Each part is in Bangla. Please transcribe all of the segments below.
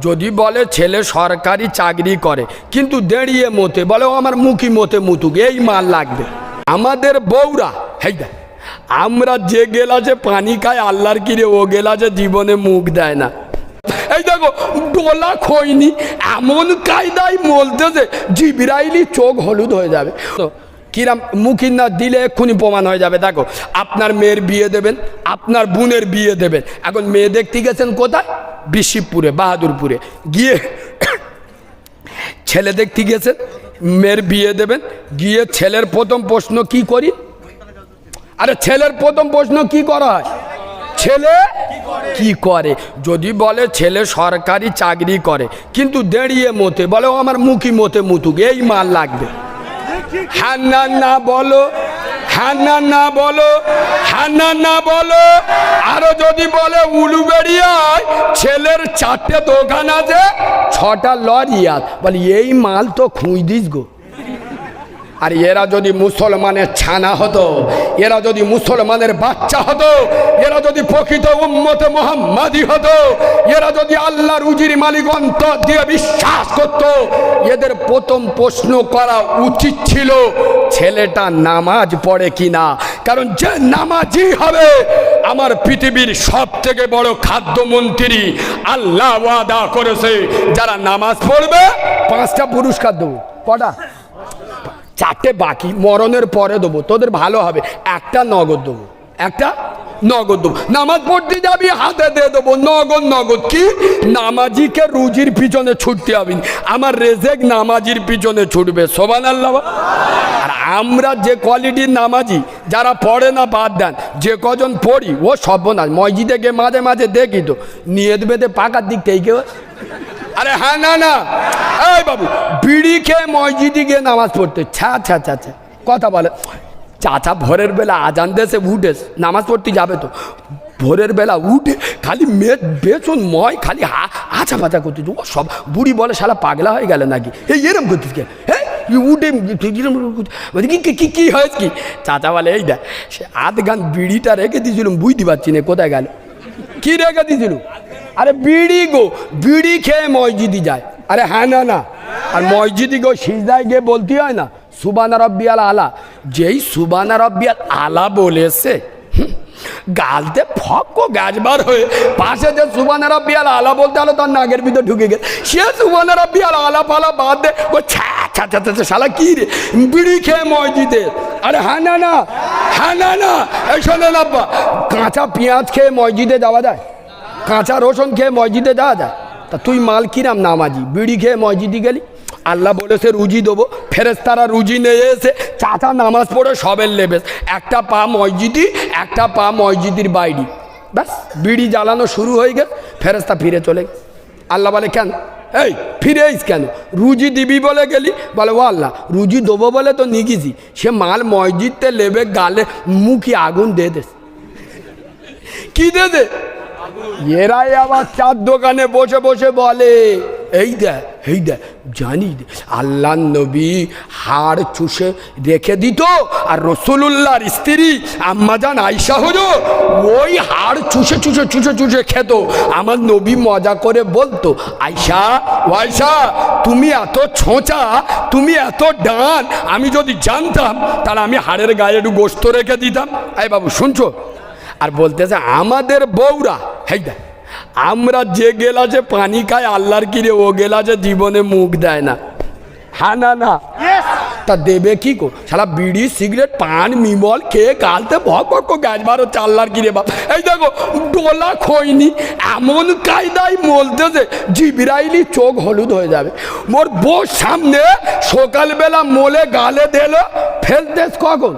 যদি বলে ছেলে সরকারি চাকরি করে কিন্তু দাঁড়িয়ে মতে বলে ও আমার মুখী মতে মুতুক, এই মাল লাগবে। আমাদের বউরা হেইদা আমরা যে গেলাসে পানি খাই আল্লাহর কিরে ও গেলাসে জীবনে মুখ দেয় না। এই দেখো ডোলা খইনি এমন কায়দায় মলতেছে জিবরাইলি চোখ হলুদ হয়ে যাবে। কিরাম মুখী না দিলে এক্ষুনি প্রমাণ হয়ে যাবে। দেখো আপনার মেয়ের বিয়ে দেবেন, আপনার বোনের বিয়ে দেবেন। এখন মেয়ে দেখতে গেছেন কোথায়? বিশিবপুরে, বাহাদুরপুরে গিয়ে ছেলে দেখতে গেছেন, মেয়ের বিয়ে দেবেন। গিয়ে ছেলের প্রথম প্রশ্ন কি করি? আরে ছেলের প্রথম প্রশ্ন কি করা হয়? ছেলে কি করে? যদি বলে ছেলে সরকারি চাকরি করে কিন্তু দাঁড়িয়ে মতে বলে ও আমার মুখী মতে মুতুক, এই মাল লাগবে। হ্যাঁ না না বলো, হ্যাঁ না না বলো, হ্যাঁ না না বলো। আরো যদি বলে উলুবেড়িয়ায় ছেলের 4টে দোকান আছে, 6টা লরি আছে, বলে এই মাল তো খুঁজ দিস গো। আর এরা যদি মুসলমানের ছানা হতো, এরা যদি মুসলমানের বাচ্চা হতো, এরা যদি প্রকৃত উম্মতে মুহাম্মাদি হতো, এরা যদি আল্লাহর রুজির মালিক অন্তর দিয়ে বিশ্বাস করত, এদের প্রথম প্রশ্ন করা উচিত ছিল ছেলেটা নামাজ পড়ে কিনা। কারণ যে নামাজি হবে আমার পৃথিবীর সব থেকে বড় খাদ্যমন্ত্রী আল্লাহ ওয়াদা করেছে যারা নামাজ পড়বে 5টা পুরস্কার দেবো। কটা? 4টে বাকি মরণের পরে দেবো, তোদের ভালো হবে। 1টা নগদ দেবো, 1টা নগদ দেবো। নামাজ পড়তে যাবি হাতে দিয়ে দেবো নগদ। নগদ কি? নামাজিকে রুজির পিছনে ছুটতে হবে, আমার রেজেক নামাজির পিছনে ছুটবে। সুবহানাল্লাহ। আর আমরা যে কোয়ালিটির নামাজি, যারা পড়ে না বাদ দেন, যে কজন পড়ি ও সর্বনাশ। মসজিদে গিয়ে মাঝে মাঝে দেখি তো নিয়ত বেঁধে পাকার দিক থেকে কেউ। আরে হ্যাঁ না না, এই বাবু বিড়ি খেয়ে মসজিদে গিয়ে নামাজ পড়তে ছা ছা ছা ছা কথা বলে। চাচা ভোরের বেলা আজান দেশে উঠে নামাজ পড়তে যাবে তো ভোরের বেলা উঠে খালি মেয়ে বেচন ময় খালি আছা পাচা করতে। ও সব বুড়ি বলে শালা পাগলা হয়ে গেলে নাকি, এই এরম করতিস কে? হ্যাঁ উঠে কি কি হয়েছে কি? চাচা বলে এই দেখ সে আধ গান বিড়িটা রেখে দিয়েছিলাম, বুঝতে পারছি না কোথায় গেল। কি রেখে দিয়েছিল? আরে বিড়ি গো, বিড়ি খেয়ে মসজিদে যায়। আরে হ্যাঁ না না, আর মসজিদে গো সিজদায় গিয়ে বলতে হয় না সুবহানা রাব্বিয়াল আলা। যেই সুবহানা রাব্বিয়াল আলা বলেছে গালতে ফক্ক গাছবার হয়ে পাশে যে সুবহানা রাব্বিয়াল আলা বলতে হলো তার নাকের ভিতর ঢুকে গেছে। সে সুবহানা রাব্বিয়াল আলা পালা বাদ দে ও ছা ছা ছা ছা শালা কি রে বিড়ি খেয়ে মসজিদে। আরে হ্যাঁ না না, হ্যাঁ না না। এই শোনেন আব্বা, কাঁচা পেঁয়াজ খেয়ে মসজিদে যাওয়া যায়? কাঁচা রসুন খেয়ে মসজিদে যাওয়া যায়? তা তুই মাল কিরাম নামাজি বিড়ি খেয়ে মসজিদে গেলি? আল্লাহ বলেছে রুজি দেবো, ফেরেশতারা রুজি নিয়ে এসে চাচা নামাজ পড়ে সবের লেবেস, একটা পা মসজিদি একটা পা মসজিদের বাইরে, ব্যাস বিড়ি জ্বালানো শুরু হয়ে গেল। ফেরেশতা ফিরে চলে গেল। আল্লাহ বলে কেন এই ফিরে আইস কেন? রুজি দিবি বলে গেলি? বলে ও আল্লাহ রুজি দেবো বলে তো নিগিছি, সে মাল মসজিদতে লেবে গালে মুখে আগুন দিয়ে দে। কি দে দে? এরাই আবার 4 দোকানে বসে বসে বলে এই দেখ এই দেখ জানি আল্লাহ নবী হাড় চুষে রেখে দিত, আর রাসূলুল্লাহর স্ত্রী আম্মাজান আয়েশা হুজুর ওই হাড় চুষে চুষে চুষে চুষে খেত। আমার নবী মজা করে বলতো আয়েশা ও আয়েশা তুমি এত ছোঁচা, তুমি এত ডান, আমি যদি জানতাম তাহলে আমি হাড়ের গায়ে একটু গোশত রেখে দিতাম। এই বাবু শুনছো? আর বলতেছে আমাদের বউরা হেইদা আমরা যে গেলাসে পানি খাই আল্লাহর কিরে ও গেলাসে জীবনে মুখ দেয় না। হ্যাঁ না না, তা দেবে কি কো? শালা বিড়ি সিগারেট পান মিমল খেয়ে কালতে ভক ভক গ্যাস বার হচ্ছে আল্লাহর কিরে বাপ। এই দেখো ডোলা খইনি এমন কায়দায় মলতেছে জিবরাইলি চোখ হলুদ হয়ে যাবে। মোর বউ সামনে সকালবেলা মোলে গালে দিল, ফেলতেস কখন?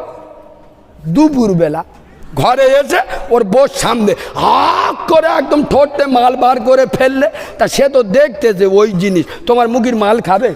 দুপুরবেলা। ঘরে এসে ওর বউর সামনে হাক করে একদম ঠোঁটে মাল বার করে ফেললে, তা সে তো দেখতেছে ওই জিনিস। তোমার মুখের মাল খাবে?